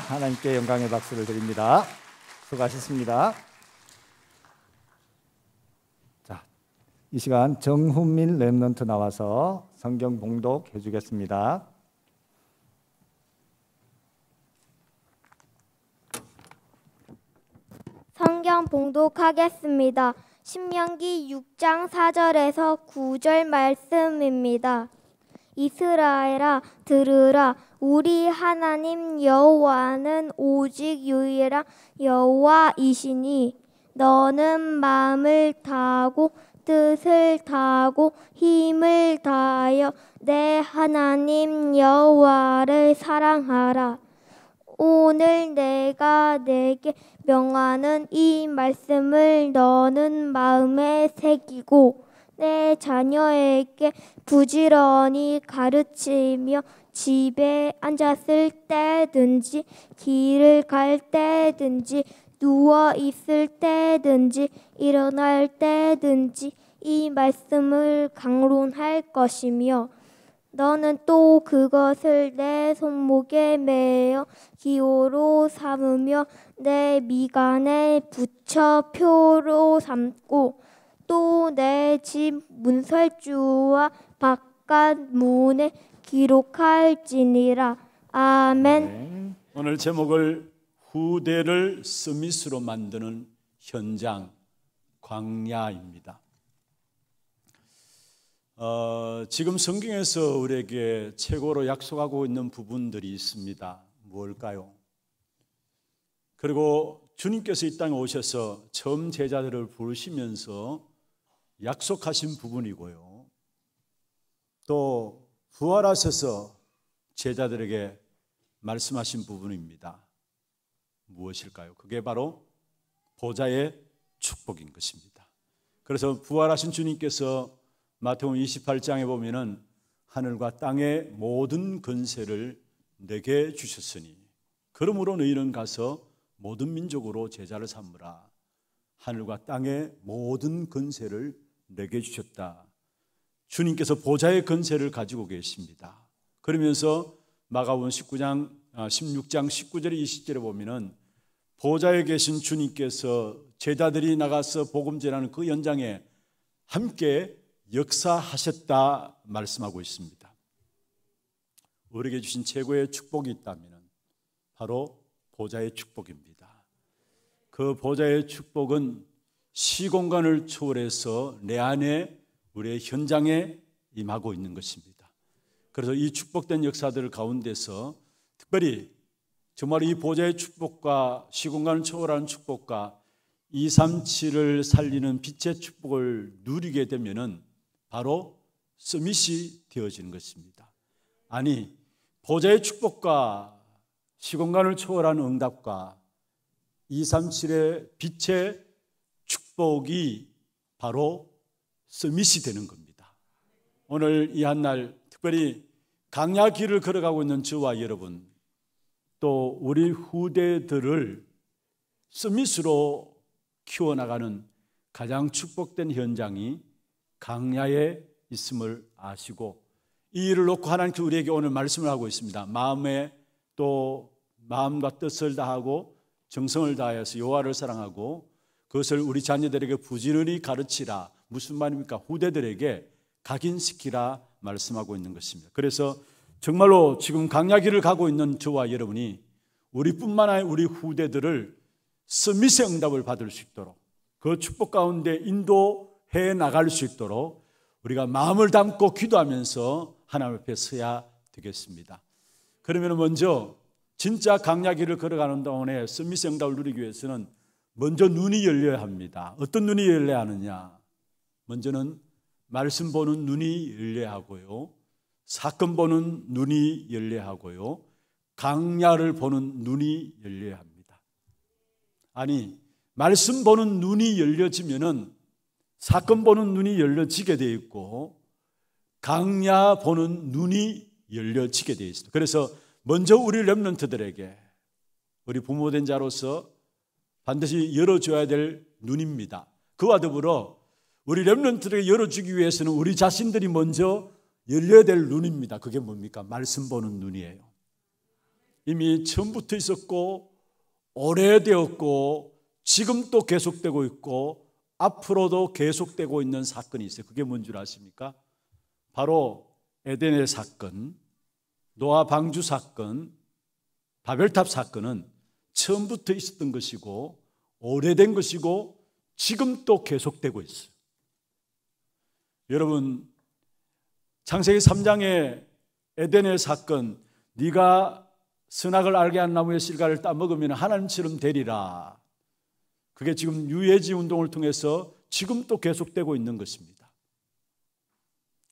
하나님께 영광의 박수를 드립니다. 수고하셨습니다. 자, 이 시간 정훈민 랩런트 나와서 성경 봉독해 주겠습니다. 성경 봉독하겠습니다. 신명기 6장 4절에서 9절 말씀입니다. 이스라엘아 들으라. 우리 하나님 여호와는 오직 유일한 여호와이시니 너는 마음을 다하고 뜻을 다하고 힘을 다하여 내 하나님 여호와를 사랑하라. 오늘 내가 내게 명하는 이 말씀을 너는 마음에 새기고 내 자녀에게 부지런히 가르치며 집에 앉았을 때든지 길을 갈 때든지 누워 있을 때든지 일어날 때든지 이 말씀을 강론할 것이며 너는 또 그것을 내 손목에 매어 기호로 삼으며 내 미간에 붙여 표로 삼고 또 내 집 문설주와 바깥 문에 기록할지니라. 아멘. 오늘 제목을 후대를 스미스로 만드는 현장, 광야입니다. 지금 성경에서 우리에게 최고로 약속하고 있는 부분들이 있습니다. 무엇일까요? 그리고 주님께서 이 땅에 오셔서 처음 제자들을 부르시면서 약속하신 부분이고요. 또 부활하셔서 제자들에게 말씀하신 부분입니다. 무엇일까요? 그게 바로 보좌의 축복인 것입니다. 그래서 부활하신 주님께서 마태복음 28장에 보면은 하늘과 땅의 모든 권세를 내게 주셨으니 그러므로 너희는 가서 모든 민족으로 제자를 삼으라. 하늘과 땅의 모든 권세를 내게 주셨다. 주님께서 보좌의 권세를 가지고 계십니다. 그러면서 마가복음 16장 19절에 20절에 보면은 보좌에 계신 주님께서 제자들이 나가서 복음 전하는 그 현장에 함께 역사하셨다 말씀하고 있습니다. 우리에게 주신 최고의 축복이 있다면 바로 보좌의 축복입니다. 그 보좌의 축복은 시공간을 초월해서 내 안에 우리의 현장에 임하고 있는 것입니다. 그래서 이 축복된 역사들 가운데서 특별히 정말 이 보좌의 축복과 시공간을 초월하는 축복과 237을 살리는 빛의 축복을 누리게 되면은 바로 서밋이 되어지는 것입니다. 아니, 보좌의 축복과 시공간을 초월하는 응답과 237의 빛의 축복이 바로 서밋이 되는 겁니다. 오늘 이 한날 특별히 강야 길을 걸어가고 있는 저와 여러분, 또 우리 후대들을 서밋으로 키워나가는 가장 축복된 현장이 강야에 있음을 아시고 이 일을 놓고 하나님께서 우리에게 오늘 말씀을 하고 있습니다. 마음에 또 마음과 뜻을 다하고 정성을 다해서 여호와를 사랑하고 그것을 우리 자녀들에게 부지런히 가르치라. 무슨 말입니까? 후대들에게 각인시키라 말씀하고 있는 것입니다. 그래서 정말로 지금 강야 길을 가고 있는 저와 여러분이 우리뿐만 아니라 우리 후대들을 서밋의 응답을 받을 수 있도록 그 축복 가운데 인도해 나갈 수 있도록 우리가 마음을 담고 기도하면서 하나님 앞에 서야 되겠습니다. 그러면 먼저 진짜 강야 길을 걸어가는 동안에 서밋의 응답을 누리기 위해서는 먼저 눈이 열려야 합니다. 어떤 눈이 열려야 하느냐? 먼저는 말씀 보는 눈이 열려야 하고요, 사건 보는 눈이 열려야 하고요, 강야를 보는 눈이 열려야 합니다. 아니, 말씀 보는 눈이 열려지면은 사건 보는 눈이 열려지게 되어 있고 강야 보는 눈이 열려지게 되어 있습니다. 그래서 먼저 우리 렘넌트들에게 우리 부모된 자로서 반드시 열어줘야 될 눈입니다. 그와 더불어 우리 렘넌트들에게 열어주기 위해서는 우리 자신들이 먼저 열려야 될 눈입니다. 그게 뭡니까? 말씀 보는 눈이에요. 이미 처음부터 있었고 오래되었고 지금 또 계속되고 있고 앞으로도 계속되고 있는 사건이 있어요. 그게 뭔 줄 아십니까? 바로 에덴의 사건, 노아 방주 사건, 바벨탑 사건은 처음부터 있었던 것이고 오래된 것이고 지금 또 계속되고 있어요. 여러분, 창세기 3장의 에덴의 사건, 네가 선악을 알게 한 나무의 실과를 따먹으면 하나님처럼 되리라. 그게 지금 유해지 운동을 통해서 지금 또 계속되고 있는 것입니다.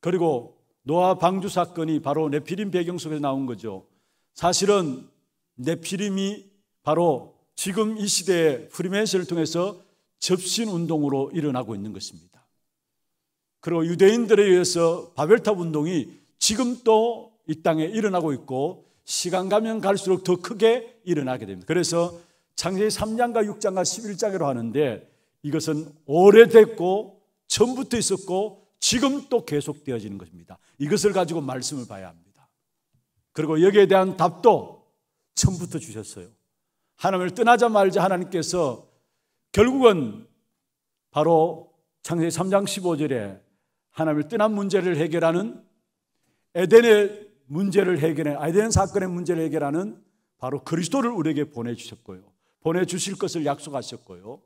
그리고 노아 방주 사건이 바로 네피림 배경 속에서 나온 거죠. 사실은 네피림이 바로 지금 이 시대의 프리메이슨을 통해서 접신 운동으로 일어나고 있는 것입니다. 그리고 유대인들에 의해서 바벨탑 운동이 지금 또 이 땅에 일어나고 있고 시간 가면 갈수록 더 크게 일어나게 됩니다. 그래서 창세기 3장과 6장과 11장으로 하는데 이것은 오래됐고 처음부터 있었고 지금 또 계속되어지는 것입니다. 이것을 가지고 말씀을 봐야 합니다. 그리고 여기에 대한 답도 처음부터 주셨어요. 하나님을 떠나자 말자 하나님께서 결국은 바로 창세기 3장 15절에 하나님을 떠난 문제를 해결하는 에덴의 문제를 해결해 에덴 사건의 문제를 해결하는 바로 그리스도를 우리에게 보내주셨고요. 보내주실 것을 약속하셨고요.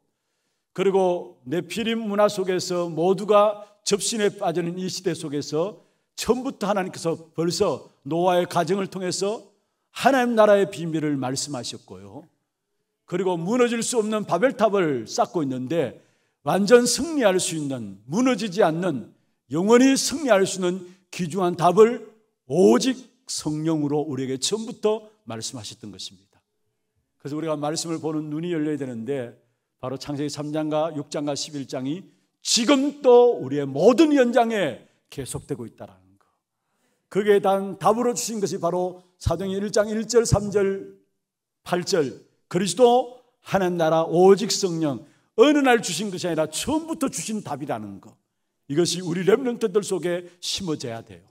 그리고 네피림 문화 속에서 모두가 접신에 빠지는 이 시대 속에서 처음부터 하나님께서 벌써 노아의 가정을 통해서 하나님 나라의 비밀을 말씀하셨고요. 그리고 무너질 수 없는 바벨탑을 쌓고 있는데 완전 승리할 수 있는, 무너지지 않는, 영원히 승리할 수 있는 귀중한 답을 오직 성령으로 우리에게 처음부터 말씀하셨던 것입니다. 그래서 우리가 말씀을 보는 눈이 열려야 되는데 바로 창세기 3장과 6장과 11장이 지금 또 우리의 모든 현장에 계속되고 있다는 것. 거기에 대한 답으로 주신 것이 바로 사도행전 1장 1절 3절 8절 그리스도 하나님 나라 오직 성령 어느 날 주신 것이 아니라 처음부터 주신 답이라는 것. 이것이 우리 렘넌트들 속에 심어져야 돼요.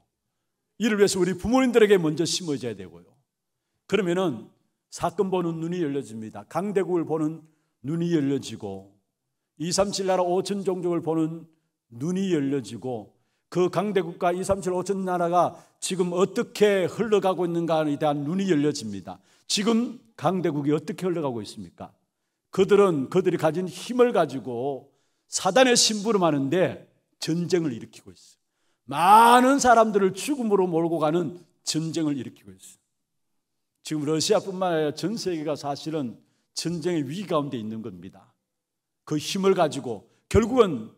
이를 위해서 우리 부모님들에게 먼저 심어져야 되고요. 그러면은 사건 보는 눈이 열려집니다. 강대국을 보는 눈이 열려지고 237 나라 5천 종족을 보는 눈이 열려지고 그 강대국과 237 5천 나라가 지금 어떻게 흘러가고 있는가에 대한 눈이 열려집니다. 지금 강대국이 어떻게 흘러가고 있습니까? 그들이 가진 힘을 가지고 사단의 심부름하는데 전쟁을 일으키고 있어요. 많은 사람들을 죽음으로 몰고 가는 전쟁을 일으키고 있어요. 지금 러시아뿐만 아니라 전 세계가 사실은 전쟁의 위기 가운데 있는 겁니다. 그 힘을 가지고 결국은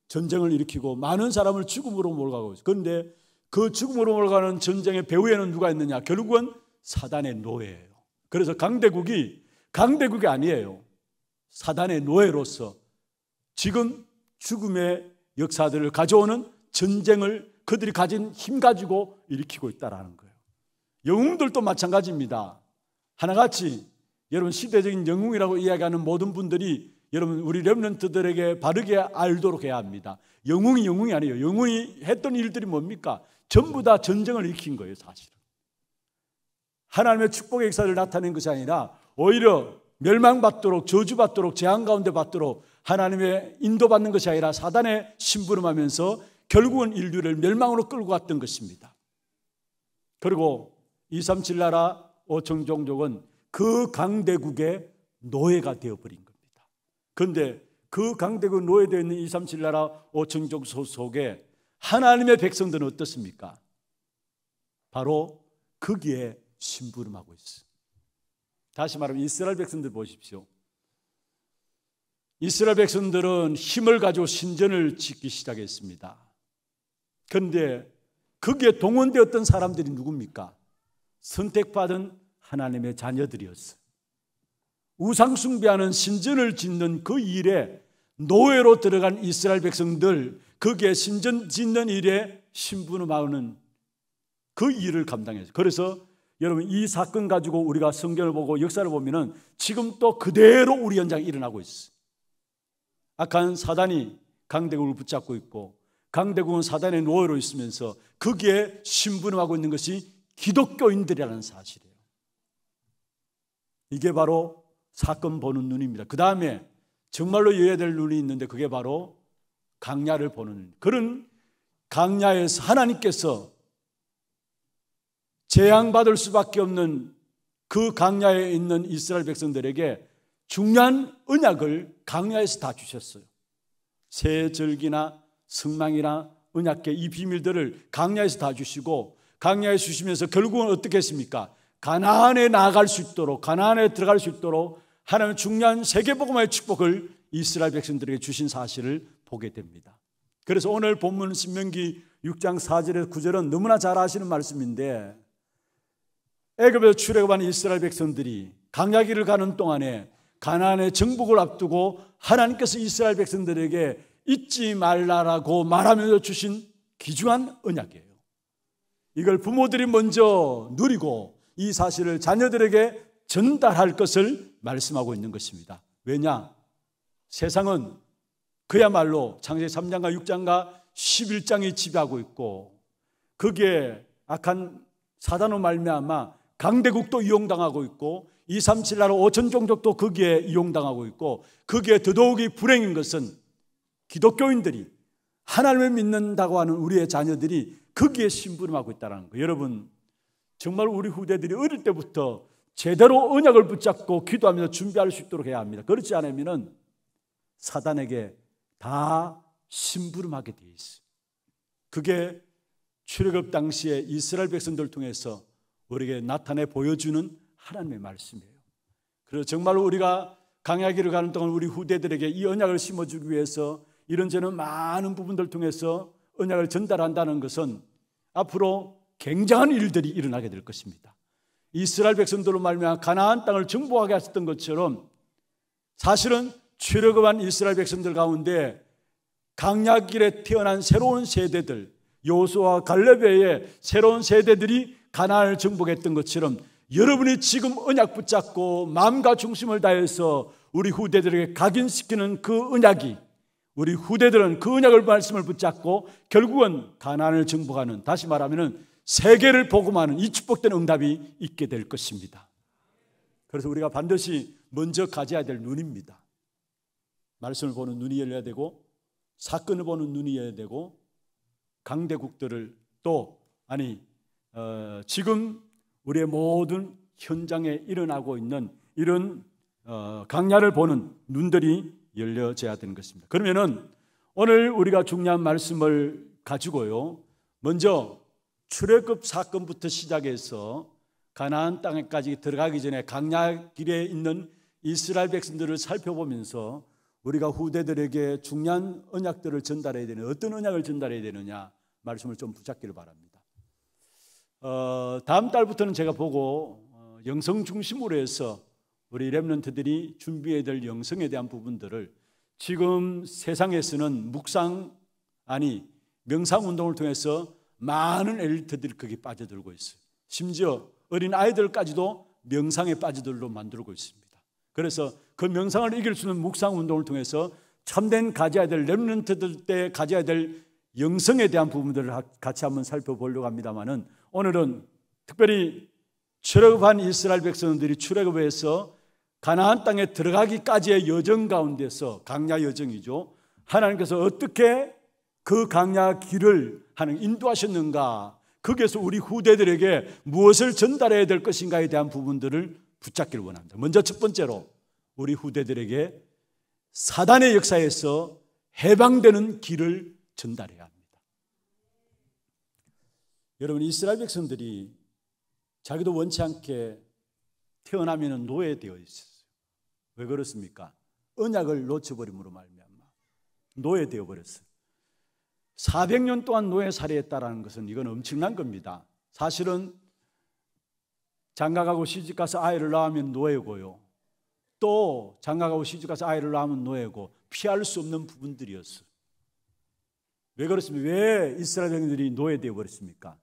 전쟁을 일으키고 많은 사람을 죽음으로 몰아가고 있어요. 그런데 그 죽음으로 몰아가는 전쟁의 배후에는 누가 있느냐? 결국은 사단의 노예예요. 그래서 강대국이 아니에요. 사단의 노예로서 지금 죽음의 역사들을 가져오는 전쟁을 그들이 가진 힘 가지고 일으키고 있다는 거예요. 영웅들도 마찬가지입니다. 하나같이 여러분 시대적인 영웅이라고 이야기하는 모든 분들이 여러분 우리 렘넌트들에게 바르게 알도록 해야 합니다. 영웅이 아니에요. 영웅이 했던 일들이 뭡니까? 전부 다 전쟁을 일으킨 거예요. 사실은 하나님의 축복의 역사를 나타낸 것이 아니라 오히려 멸망받도록 저주받도록 재앙 가운데 받도록 하나님의 인도받는 것이 아니라 사단의 심부름하면서 결국은 인류를 멸망으로 끌고 갔던 것입니다. 그리고 237 나라 5천 종족은 그 강대국의 노예가 되어버린 겁니다. 그런데 그 강대국 노예되어 있는 237 나라 5천 종족 속에 하나님의 백성들은 어떻습니까? 바로 거기에 심부름하고 있어요. 다시 말하면 이스라엘 백성들 보십시오. 이스라엘 백성들은 힘을 가지고 신전을 짓기 시작했습니다. 그런데 거기에 동원되었던 사람들이 누굽니까? 선택받은 하나님의 자녀들이었어요. 우상 숭배하는 신전을 짓는 그 일에 노예로 들어간 이스라엘 백성들, 거기에 신전 짓는 일에 심부름하는 그 일을 감당했어요. 그래서 여러분 이 사건 가지고 우리가 성경을 보고 역사를 보면은 지금 또 그대로 우리 현장에 일어나고 있어요. 악한 사단이 강대국을 붙잡고 있고 강대국은 사단의 노예로 있으면서 거기에 심부름하고 있는 것이 기독교인들이라는 사실이에요. 이게 바로 사건 보는 눈입니다. 그 다음에 정말로 여야 될 눈이 있는데 그게 바로 강야를 보는 눈. 그런 강야에서 하나님께서 재앙받을 수밖에 없는 그 강야에 있는 이스라엘 백성들에게 중요한 언약을 강야에서 다 주셨어요. 새 절기나 성망이나 언약계 이 비밀들을 강야에서 다 주시고 강야에 주시면서 결국은 어떻게 했습니까? 가나안에 나아갈 수 있도록, 가나안에 들어갈 수 있도록 하나님의 중요한 세계복음화의 축복을 이스라엘 백성들에게 주신 사실을 보게 됩니다. 그래서 오늘 본문 신명기 6장 4절에서 9절은 너무나 잘 아시는 말씀인데, 애굽에서 출애굽한 이스라엘 백성들이 광야길을 가는 동안에 가나안의 정복을 앞두고 하나님께서 이스라엘 백성들에게 잊지 말라라고 말하면서 주신 귀중한 언약이에요. 이걸 부모들이 먼저 누리고 이 사실을 자녀들에게 전달할 것을 말씀하고 있는 것입니다. 왜냐? 세상은 그야말로 창세기 3장과 6장과 11장이 지배하고 있고 거기에 악한 사단으로 말미암아 강대국도 이용당하고 있고 237 나라 5천 종족도 거기에 이용당하고 있고 거기에 더더욱이 불행인 것은 기독교인들이 하나님을 믿는다고 하는 우리의 자녀들이 거기에 심부름하고 있다는 거예요. 여러분 정말 우리 후대들이 어릴 때부터 제대로 언약을 붙잡고 기도하면서 준비할 수 있도록 해야 합니다. 그렇지 않으면 사단에게 다 심부름하게 되어 있어요. 그게 출애굽 당시에 이스라엘 백성들을 통해서 우리에게 나타내 보여주는 하나님의 말씀이에요. 그래서 정말로 우리가 광야길을 가는 동안 우리 후대들에게 이 언약을 심어주기 위해서 이런저런 많은 부분들을 통해서 언약을 전달한다는 것은 앞으로 굉장한 일들이 일어나게 될 것입니다. 이스라엘 백성들로 말미암아 가나안 땅을 정복하게 하셨던 것처럼 사실은 출애굽한 이스라엘 백성들 가운데 광야길에 태어난 새로운 세대들, 여호수아와 갈렙의 새로운 세대들이 가나안을 정복했던 것처럼 여러분이 지금 언약 붙잡고 마음과 중심을 다해서 우리 후대들에게 각인시키는 그 언약이 우리 후대들은 그 언약을 말씀을 붙잡고 결국은 가나안을 정복하는, 다시 말하면 세계를 복음하는 이 축복된 응답이 있게 될 것입니다. 그래서 우리가 반드시 먼저 가져야 될 눈입니다. 말씀을 보는 눈이 열려야 되고 사건을 보는 눈이 열려야 되고 강대국들을 또 지금 우리의 모든 현장에 일어나고 있는 이런 강야를 보는 눈들이 열려져야 되는 것입니다. 그러면은 오늘 우리가 중요한 말씀을 가지고요, 먼저 출애굽 사건부터 시작해서 가나안 땅에까지 들어가기 전에 광야길에 있는 이스라엘 백성들을 살펴보면서 우리가 후대들에게 중요한 언약들을 전달해야 되는, 어떤 언약을 전달해야 되느냐 말씀을 좀 붙잡기를 바랍니다. 다음 달부터는 제가 보고 영성 중심으로 해서 우리 렘넌트들이 준비해야 될 영성에 대한 부분들을 지금 세상에서는 명상 운동을 통해서 많은 엘리트들이 거기에 빠져들고 있어요. 심지어 어린 아이들까지도 명상에 빠져들로 만들고 있습니다. 그래서 그 명상을 이길 수 있는 묵상 운동을 통해서 참된 가져야 될 렘넌트들 때 가져야 될 영성에 대한 부분들을 같이 한번 살펴보려고 합니다만은, 오늘은 특별히 출애굽한 이스라엘 백성들이 출애굽해서 가나안 땅에 들어가기까지의 여정 가운데서, 광야 여정이죠, 하나님께서 어떻게 그 광야 길을 인도하셨는가, 거기에서 우리 후대들에게 무엇을 전달해야 될 것인가에 대한 부분들을 붙잡기를 원합니다. 먼저 첫 번째로 우리 후대들에게 사단의 역사에서 해방되는 길을 전달해야 합니다. 여러분, 이스라엘 백성들이 자기도 원치 않게 태어나면 노예되어 있었어요. 왜 그렇습니까? 언약을 놓쳐버림으로 말미암아 노예되어 버렸어요. 400년 동안 노예 살이했다라는 것은 이건 엄청난 겁니다. 사실은 장가가고 시집가서 아이를 낳으면 노예고요, 또 장가가고 시집가서 아이를 낳으면 노예고, 피할 수 없는 부분들이었어요. 왜 그렇습니까? 왜 이스라엘 백성들이 노예되어 버렸습니까?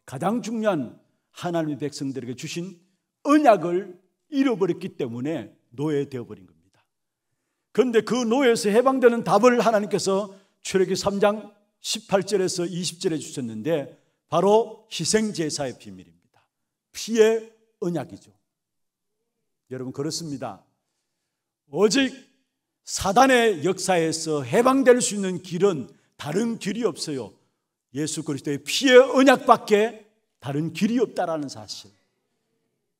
가장 중요한 하나님의 백성들에게 주신 언약을 잃어버렸기 때문에 노예되어 버린 겁니다. 그런데 그 노예에서 해방되는 답을 하나님께서 출애굽기 3장 18절에서 20절에 주셨는데 바로 희생제사의 비밀입니다. 피의 언약이죠. 여러분 그렇습니다. 오직 사단의 역사에서 해방될 수 있는 길은 다른 길이 없어요. 예수 그리스도의 피의 언약밖에 다른 길이 없다라는 사실.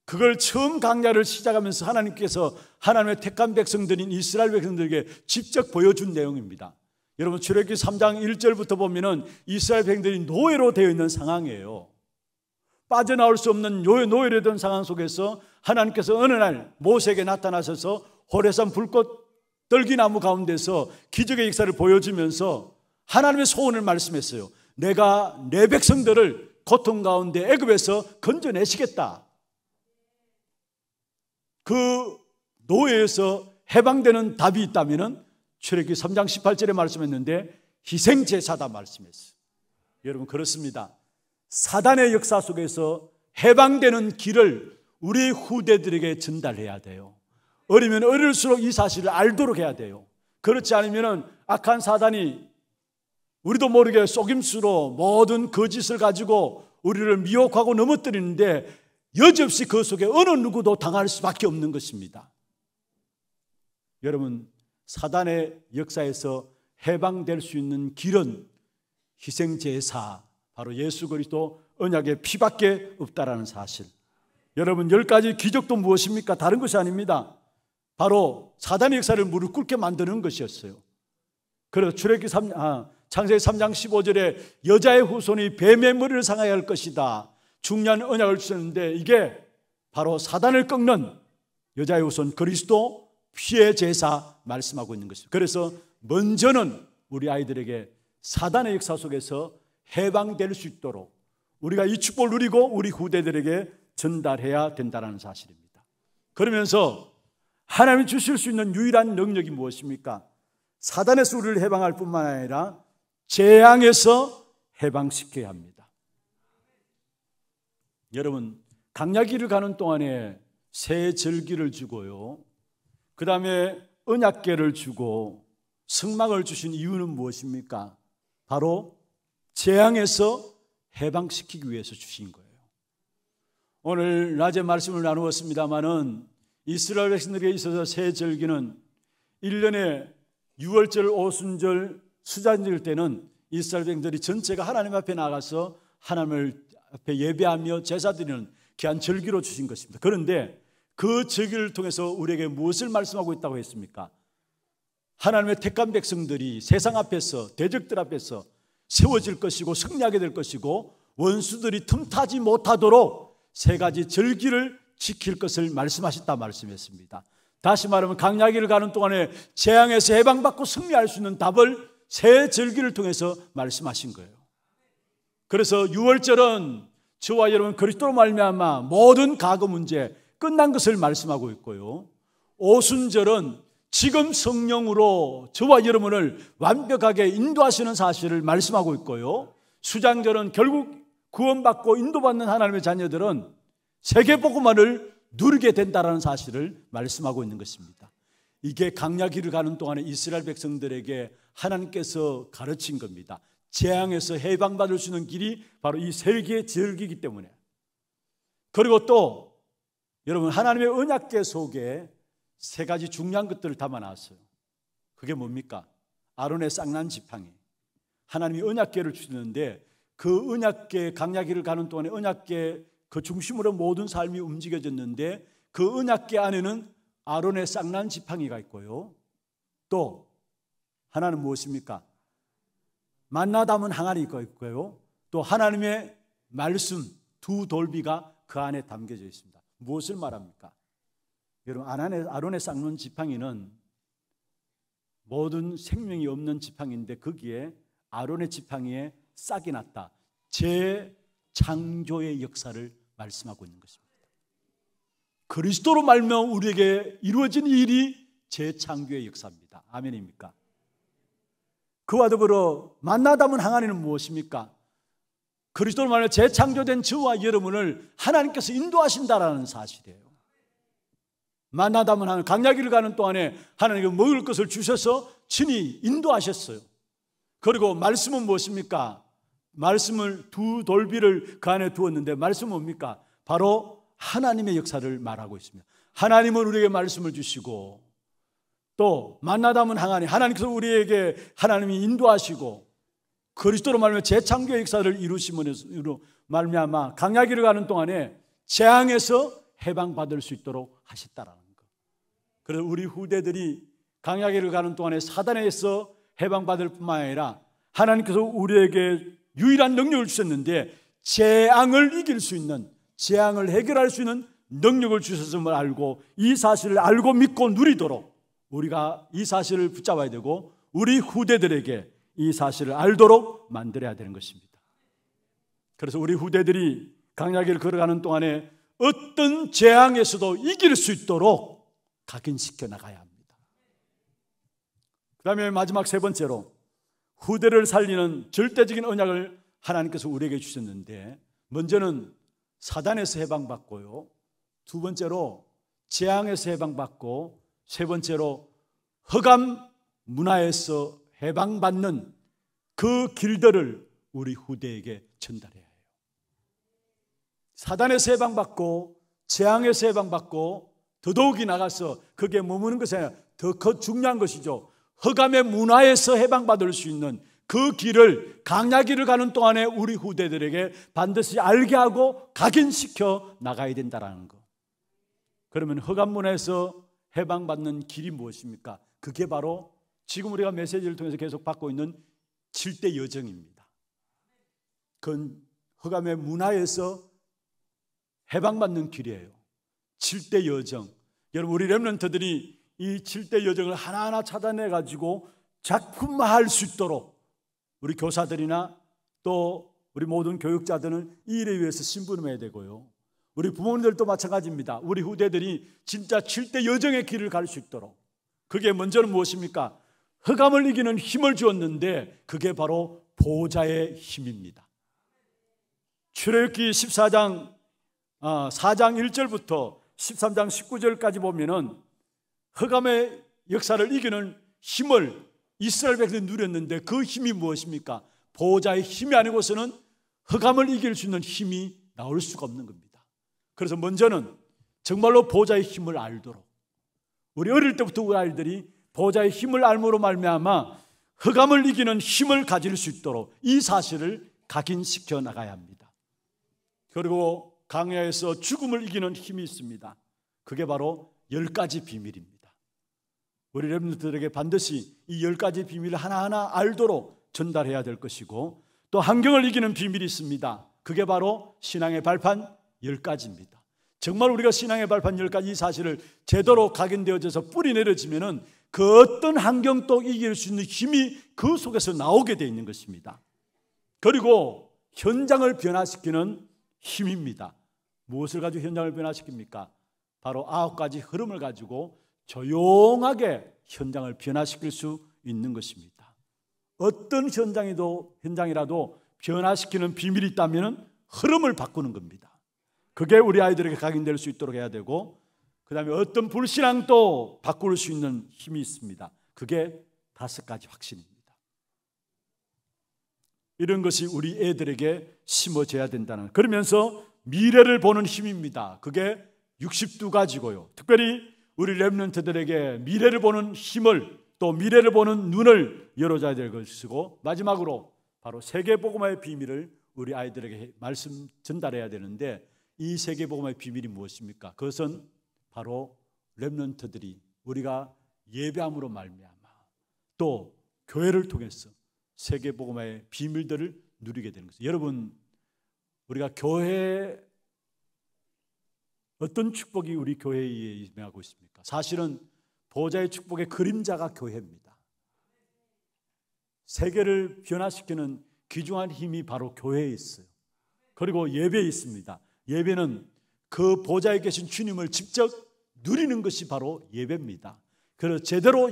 그걸 처음 강야를 시작하면서 하나님께서 하나님의 택한 백성들인 이스라엘 백성들에게 직접 보여준 내용입니다. 여러분 출애굽기 3장 1절부터 보면은 이스라엘 백성들이 노예로 되어 있는 상황이에요. 빠져나올 수 없는 노예로 된 상황 속에서 하나님께서 어느 날 모세에게 나타나셔서 호레산 불꽃 떨기나무 가운데서 기적의 역사를 보여주면서 하나님의 소원을 말씀했어요. 내가 내 백성들을 고통 가운데 애굽에서 건져내시겠다. 그 노예에서 해방되는 답이 있다면 출애굽기 3장 18절에 말씀했는데 희생제사다 말씀했어요. 여러분 그렇습니다. 사단의 역사 속에서 해방되는 길을 우리 후대들에게 전달해야 돼요. 어리면 어릴수록 이 사실을 알도록 해야 돼요. 그렇지 않으면 악한 사단이 우리도 모르게 속임수로 모든 거짓을 가지고 우리를 미혹하고 넘어뜨리는데 여지없이 그 속에 어느 누구도 당할 수밖에 없는 것입니다. 여러분 사단의 역사에서 해방될 수 있는 길은 희생제사 바로 예수 그리스도 언약의 피밖에 없다라는 사실. 여러분 10가지 기적도 무엇입니까? 다른 것이 아닙니다. 바로 사단의 역사를 무릎 꿇게 만드는 것이었어요. 그래서 창세기 3장 15절에 여자의 후손이 뱀의 머리를 상하게 할 것이다. 중요한 언약을 주셨는데 이게 바로 사단을 꺾는 여자의 후손 그리스도 피의 제사 말씀하고 있는 것입니다. 그래서 먼저는 우리 아이들에게 사단의 역사 속에서 해방될 수 있도록 우리가 이 축복을 누리고 우리 후대들에게 전달해야 된다는 사실입니다. 그러면서 하나님이 주실 수 있는 유일한 능력이 무엇입니까? 사단에서 우리를 해방할 뿐만 아니라 재앙에서 해방시켜야 합니다. 여러분 강야기를 가는 동안에 새 절기를 주고요, 그 다음에 언약궤를 주고 성막을 주신 이유는 무엇입니까? 바로 재앙에서 해방시키기 위해서 주신 거예요. 오늘 낮에 말씀을 나누었습니다마는 이스라엘 백성들에게 있어서 새 절기는 1년에 6월절, 오순절, 수잔절 때는 이스라엘 백성들이 전체가 하나님 앞에 나가서 하나님을 앞에 예배하며 제사 드리는 귀한 절기로 주신 것입니다. 그런데 그 절기를 통해서 우리에게 무엇을 말씀하고 있다고 했습니까? 하나님의 택한 백성들이 세상 앞에서 대적들 앞에서 세워질 것이고 승리하게 될 것이고 원수들이 틈타지 못하도록 세 가지 절기를 지킬 것을 말씀하셨다 말씀했습니다. 다시 말하면 강야기를 가는 동안에 재앙에서 해방받고 승리할 수 있는 답을 새 절기를 통해서 말씀하신 거예요. 그래서 6월절은 저와 여러분 그리스도로 말미암아 모든 과거 문제 끝난 것을 말씀하고 있고요, 오순절은 지금 성령으로 저와 여러분을 완벽하게 인도하시는 사실을 말씀하고 있고요, 수장절은 결국 구원받고 인도받는 하나님의 자녀들은 세계복음화를 누리게 된다는 사실을 말씀하고 있는 것입니다. 이게 강야기를 가는 동안에 이스라엘 백성들에게 하나님께서 가르친 겁니다. 재앙에서 해방받을 수 있는 길이 바로 이 세 개의 절기이기 때문에. 그리고 또 여러분 하나님의 언약궤 속에 세 가지 중요한 것들을 담아놨어요. 그게 뭡니까? 아론의 쌍난 지팡이. 하나님이 언약궤를 주시는데 그 언약궤 강야기를 가는 동안에 언약궤 그 중심으로 모든 삶이 움직여졌는데 그 언약궤 안에는 아론의 쌍난 지팡이가 있고요, 또 하나는 무엇입니까? 만나 담은 항아리가 있고요, 또 하나님의 말씀 두 돌비가 그 안에 담겨져 있습니다. 무엇을 말합니까? 여러분 아론의 쌍난 지팡이는 모든 생명이 없는 지팡이인데 거기에 아론의 지팡이에 싹이 났다, 재창조의 역사를 말씀하고 있는 것입니다. 그리스도로 말미암아 우리에게 이루어진 일이 재창조의 역사입니다. 아멘입니까? 그와 더불어 만나 담은 항아리는 무엇입니까? 그리스도로 말미암아 재창조된 저와 여러분을 하나님께서 인도하신다라는 사실이에요. 만나 담은 항아리, 강야기를 가는 동안에 하나님께 먹을 것을 주셔서 친히 인도하셨어요. 그리고 말씀은 무엇입니까? 말씀을 두 돌비를 그 안에 두었는데 말씀은 뭡니까? 바로 하나님의 역사를 말하고 있습니다. 하나님은 우리에게 말씀을 주시고 또 만나다면 하나님께서 우리에게 하나님이 인도하시고 그리스도로 말미암아 재창조의 역사를 이루심으로 말미암아 광야길을 가는 동안에 재앙에서 해방받을 수 있도록 하셨다라는 것. 그래서 우리 후대들이 광야길을 가는 동안에 사단에서 해방받을 뿐만 아니라 하나님께서 우리에게 유일한 능력을 주셨는데 재앙을 이길 수 있는, 재앙을 해결할 수 있는 능력을 주셨음을 알고 이 사실을 알고 믿고 누리도록 우리가 이 사실을 붙잡아야 되고 우리 후대들에게 이 사실을 알도록 만들어야 되는 것입니다. 그래서 우리 후대들이 광야길을 걸어가는 동안에 어떤 재앙에서도 이길 수 있도록 각인시켜 나가야 합니다. 그 다음에 마지막 세 번째로 후대를 살리는 절대적인 언약을 하나님께서 우리에게 주셨는데 먼저는 사단에서 해방받고요, 두 번째로 재앙에서 해방받고 세 번째로 흑암 문화에서 해방받는 그 길들을 우리 후대에게 전달해야 해요. 사단에서 해방받고 재앙에서 해방받고 더더욱이 나가서 거기에 머무는 것이 아니라 더 중요한 것이죠. 흑암의 문화에서 해방받을 수 있는 그 길을 광야길을 가는 동안에 우리 후대들에게 반드시 알게 하고 각인시켜 나가야 된다는 것. 그러면 흑암 문화에서 해방받는 길이 무엇입니까? 그게 바로 지금 우리가 메시지를 통해서 계속 받고 있는 7대 여정입니다. 그건 흑암의 문화에서 해방받는 길이에요. 7대 여정. 여러분, 우리 렘넌트들이 이 7대 여정을 하나하나 찾아내가지고 작품화할 수 있도록 우리 교사들이나 또 우리 모든 교육자들은 이 일에 위해서 신분해야 되고요, 우리 부모님들도 마찬가지입니다. 우리 후대들이 진짜 7대 여정의 길을 갈 수 있도록, 그게 먼저는 무엇입니까? 흑암을 이기는 힘을 주었는데 그게 바로 보좌의 힘입니다. 출애굽기 14장 4장 1절부터 13장 19절까지 보면은 흑암의 역사를 이기는 힘을 이스라엘 백성이 누렸는데 그 힘이 무엇입니까? 보호자의 힘이 아니고서는 흑암을 이길 수 있는 힘이 나올 수가 없는 겁니다. 그래서 먼저는 정말로 보호자의 힘을 알도록, 우리 어릴 때부터 우리 아이들이 보호자의 힘을 알므로 말미암아 흑암을 이기는 힘을 가질 수 있도록 이 사실을 각인시켜 나가야 합니다. 그리고 광야에서 죽음을 이기는 힘이 있습니다. 그게 바로 10가지 비밀입니다. 우리 렘넌트들에게 반드시 이 10가지 비밀을 하나하나 알도록 전달해야 될 것이고, 또 환경을 이기는 비밀이 있습니다. 그게 바로 신앙의 발판 10가지입니다. 정말 우리가 신앙의 발판 10가지 이 사실을 제대로 각인되어져서 뿌리 내려지면은 그 어떤 환경도 이길 수 있는 힘이 그 속에서 나오게 되어 있는 것입니다. 그리고 현장을 변화시키는 힘입니다. 무엇을 가지고 현장을 변화시킵니까? 바로 9가지 흐름을 가지고 조용하게 현장을 변화시킬 수 있는 것입니다. 어떤 현장이라도 변화시키는 비밀이 있다면 흐름을 바꾸는 겁니다. 그게 우리 아이들에게 각인될 수 있도록 해야 되고, 그 다음에 어떤 불신앙도 바꿀 수 있는 힘이 있습니다. 그게 5가지 확신입니다. 이런 것이 우리 애들에게 심어져야 된다는, 그러면서 미래를 보는 힘입니다. 그게 62가지고요. 특별히 우리 렘넌트들에게 미래를 보는 힘을, 또 미래를 보는 눈을 열어줘야 될 것이고, 마지막으로 바로 세계복음화의 비밀을 우리 아이들에게 말씀 전달해야 되는데, 이 세계복음화의 비밀이 무엇입니까? 그것은 바로 렘넌트들이 우리가 예배함으로 말미암아 또 교회를 통해서 세계복음화의 비밀들을 누리게 되는 것이죠. 여러분, 우리가 교회, 어떤 축복이 우리 교회에 임하고 있습니까? 사실은 보호자의 축복의 그림자가 교회입니다. 세계를 변화시키는 귀중한 힘이 바로 교회에 있어요. 그리고 예배에 있습니다. 예배는 그 보좌에 계신 주님을 직접 누리는 것이 바로 예배입니다. 그래서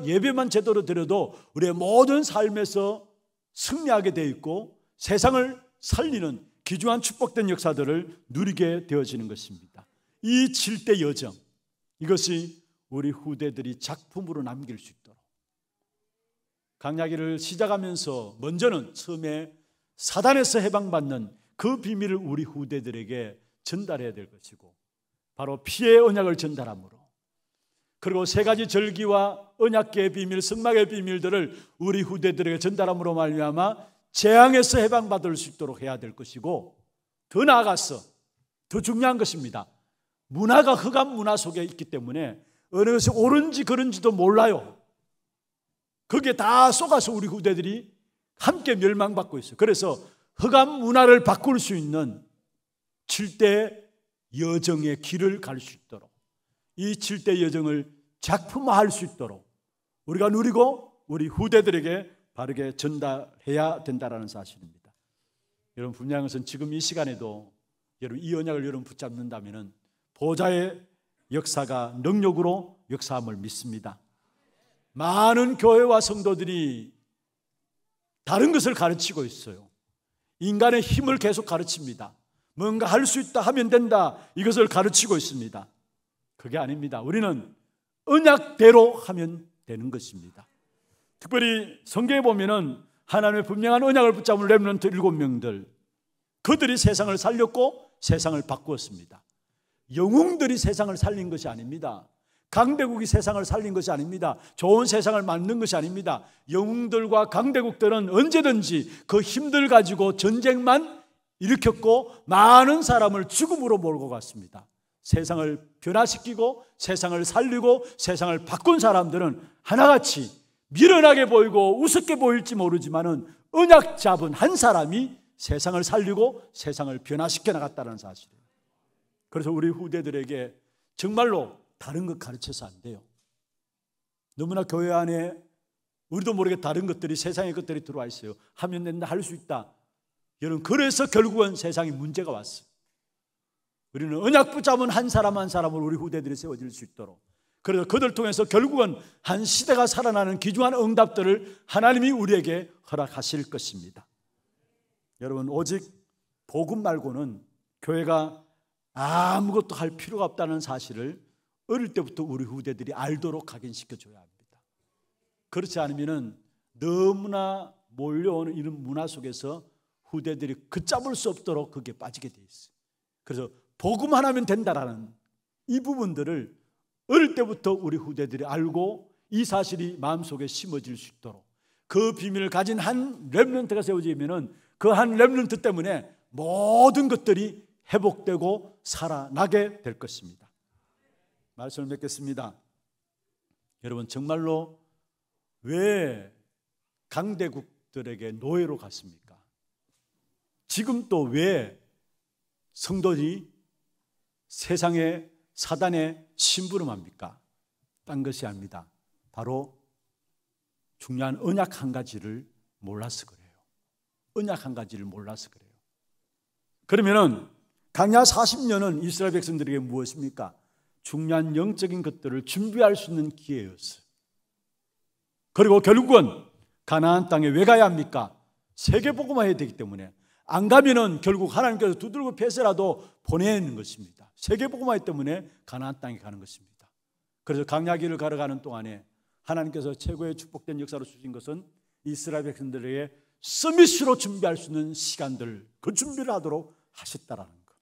예배만 제대로 드려도 우리의 모든 삶에서 승리하게 되어 있고 세상을 살리는 귀중한 축복된 역사들을 누리게 되어지는 것입니다. 이 7대 여정, 이것이 우리 후대들이 작품으로 남길 수 있도록, 광야길을 시작하면서 먼저는 처음에 사단에서 해방받는 그 비밀을 우리 후대들에게 전달해야 될 것이고, 바로 피의 언약을 전달함으로 그리고 세 가지 절기와 언약궤의 비밀, 성막의 비밀들을 우리 후대들에게 전달함으로 말미암아 재앙에서 해방받을 수 있도록 해야 될 것이고, 더 나아가서 더 중요한 것입니다. 문화가 흑암 문화 속에 있기 때문에 어느 것이 옳은지 그른지도 몰라요. 거기에 다 속아서 우리 후대들이 함께 멸망받고 있어요. 그래서 흑암 문화를 바꿀 수 있는 7대 여정의 길을 갈 수 있도록, 이 7대 여정을 작품화할 수 있도록 우리가 누리고 우리 후대들에게 바르게 전달해야 된다는 사실입니다. 여러분, 분명한 것은 지금 이 시간에도 여러분 이 언약을 여러분 붙잡는다면 보좌의 역사가 능력으로 역사함을 믿습니다. 많은 교회와 성도들이 다른 것을 가르치고 있어요. 인간의 힘을 계속 가르칩니다. 뭔가 할 수 있다, 하면 된다, 이것을 가르치고 있습니다. 그게 아닙니다. 우리는 언약대로 하면 되는 것입니다. 특별히 성경에 보면은 하나님의 분명한 언약을 붙잡은 렘넌트 7명들, 그들이 세상을 살렸고 세상을 바꾸었습니다. 영웅들이 세상을 살린 것이 아닙니다. 강대국이 세상을 살린 것이 아닙니다. 좋은 세상을 만든 것이 아닙니다. 영웅들과 강대국들은 언제든지 그 힘들 가지고 전쟁만 일으켰고 많은 사람을 죽음으로 몰고 갔습니다. 세상을 변화시키고 세상을 살리고 세상을 바꾼 사람들은 하나같이 미련하게 보이고 우습게 보일지 모르지만은 언약 잡은 한 사람이 세상을 살리고 세상을 변화시켜 나갔다는 사실이에요. 그래서 우리 후대들에게 정말로 다른 것 가르쳐서 안 돼요. 너무나 교회 안에 우리도 모르게 다른 것들이, 세상의 것들이 들어와 있어요. 하면 된다, 할 수 있다. 여러분, 그래서 결국은 세상에 문제가 왔어요. 우리는 언약 붙잡은 한 사람 한 사람을 우리 후대들이 세워질 수 있도록, 그래서 그들 통해서 결국은 한 시대가 살아나는 귀중한 응답들을 하나님이 우리에게 허락하실 것입니다. 여러분, 오직 복음 말고는 교회가 아무것도 할 필요가 없다는 사실을 어릴 때부터 우리 후대들이 알도록 각인시켜줘야 합니다. 그렇지 않으면 너무나 몰려오는 이런 문화 속에서 후대들이 걷잡을 수 없도록 거기에 빠지게 돼 있어요. 그래서 복음 하나면 된다라는 이 부분들을 어릴 때부터 우리 후대들이 알고 이 사실이 마음속에 심어질 수 있도록, 그 비밀을 가진 한 렘넌트가 세워지면 그 한 렘넌트 때문에 모든 것들이 회복되고 살아나게 될 것입니다. 말씀을 맺겠습니다. 여러분, 정말로 왜 강대국들에게 노예로 갔습니까? 지금 또 왜 성도들이 세상에 사단의 심부름합니까? 딴 것이 아닙니다. 바로 중요한 언약 한 가지를 몰라서 그래요. 언약 한 가지를 몰라서 그래요. 그러면은 광야 40년은 이스라엘 백성들에게 무엇입니까? 중요한 영적인 것들을 준비할 수 있는 기회였어요. 그리고 결국은 가나안 땅에 왜 가야 합니까? 세계복음화해야 되기 때문에, 안 가면은 결국 하나님께서 두들겨 패서라도 보내는 것입니다. 세계복음화이기 때문에 가나안 땅에 가는 것입니다. 그래서 광야길을 걸어가는 동안에 하나님께서 최고의 축복된 역사로 주신 것은 이스라엘 백성들에게 서밋으로 준비할 수 있는 시간들, 그 준비를 하도록 하셨다라는 것.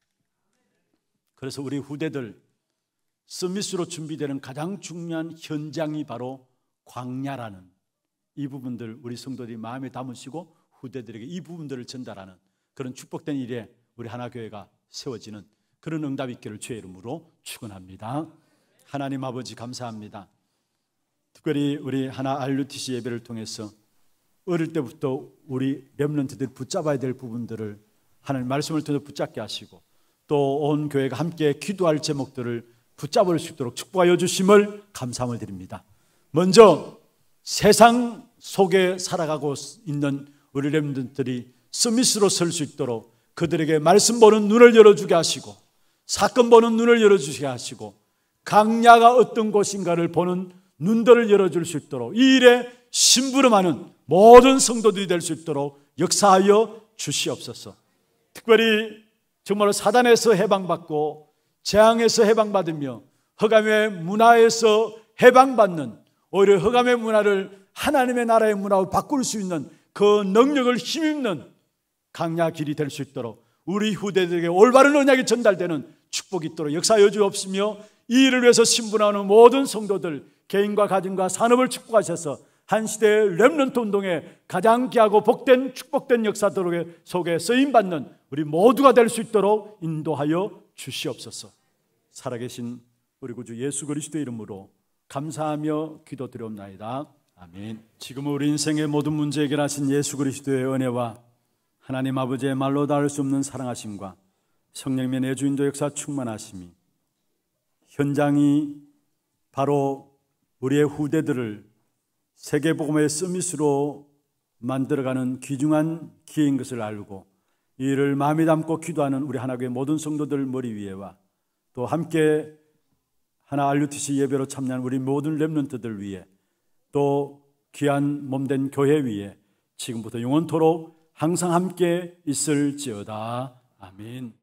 그래서 우리 후대들 서밋으로 준비되는 가장 중요한 현장이 바로 광야라는 이 부분들 우리 성도들이 마음에 담으시고 후대들에게 이 부분들을 전달하는 그런 축복된 일에 우리 하나교회가 세워지는 그런 응답이 있기를 주의 이름으로 축원합니다. 하나님 아버지 감사합니다. 특별히 우리 하나 RUTC 예배를 통해서 어릴 때부터 우리 렘넌트들 붙잡아야 될 부분들을 하나님 말씀을 통해 붙잡게 하시고 또 온 교회가 함께 기도할 제목들을 붙잡을 수 있도록 축복하여 주심을 감사함을 드립니다. 먼저 세상 속에 살아가고 있는 우리 렘넌트들이 서밋으로 설 수 있도록 그들에게 말씀 보는 눈을 열어주게 하시고 사건 보는 눈을 열어주게 하시고 광야가 어떤 곳인가를 보는 눈들을 열어줄 수 있도록 이 일에 심부름하는 모든 성도들이 될 수 있도록 역사하여 주시옵소서. 특별히 정말로 사단에서 해방받고 재앙에서 해방받으며 흑암의 문화에서 해방받는, 오히려 흑암의 문화를 하나님의 나라의 문화로 바꿀 수 있는 그 능력을 힘입는 광야 길이 될 수 있도록 우리 후대들에게 올바른 언약이 전달되는 축복이 있도록 역사하여 주옵시며 이 일을 위해서 신분하는 모든 성도들, 개인과 가정과 산업을 축복하셔서 한 시대의 렘넌트 운동에 가장 귀하고 복된 축복된 역사들 속에 쓰임받는 우리 모두가 될 수 있도록 인도하여 주시옵소서. 살아계신 우리 구주 예수 그리스도의 이름으로 감사하며 기도드리옵나이다. 아멘. 지금 우리 인생의 모든 문제 해결하신 예수 그리스도의 은혜와 하나님 아버지의 말로 닿을 수 없는 사랑하심과 성령님의 내주인도 역사 충만하심이 현장이 바로 우리의 후대들을 세계복음의 서밋으로 만들어가는 귀중한 기회인 것을 알고 이 일을 마음에 담고 기도하는 우리 하나교회 모든 성도들 머리 위에와 또 함께 하나 RUTC 예배로 참여한 우리 모든 렘넌트들 위에 또 귀한 몸된 교회 위에 지금부터 영원토록 항상 함께 있을지어다. 아멘.